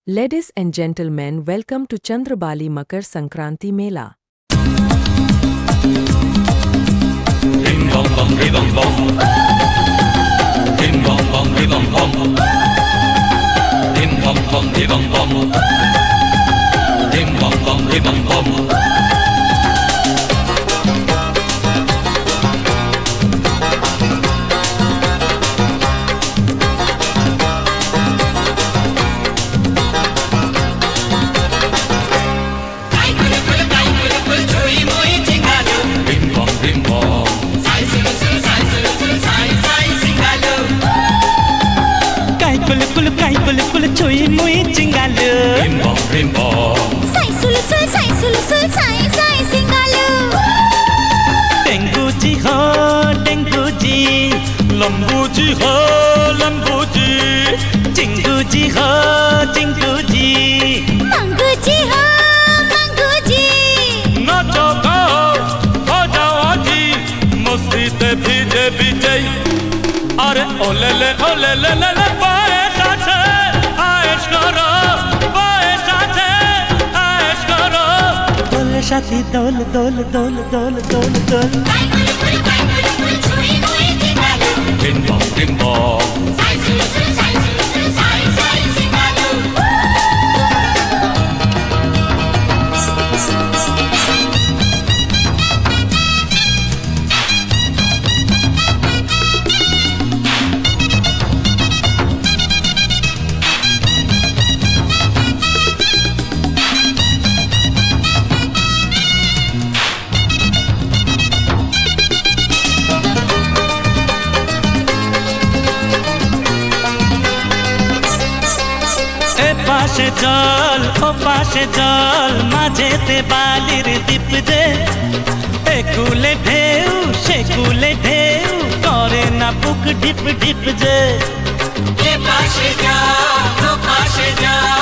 Ladies and gentlemen, welcome to Chandrabali Makar Sankranti Mela. Ding dong dong, ding dong dong. Ding dong dong, ding dong dong. Ding dong dong, ding dong dong. Ding dong dong, ding dong dong. Chui mui chingalu Rim bom, rim bom. Sai sul sai singalu Tengu ji Lambu ji ho, lambu ji. Chingu ji mangu ji नाचो गाओ हो जाओ आजी मस्ती ते भीजे भीजे अरे ओले ले पाए साथे आएश करो पाए साथे आएश करो Dol shati dol dol dol dol dol dol chui mui chingalu Rim bom, rim bom. sai singalu পাশে জল ও পাশে জল মাঝেতে বালির দ্বীপ যে একুলে ঢেউ সেকুলে ঢেউ করে না বুক ঢিপ ঢিপ যে পাশে যা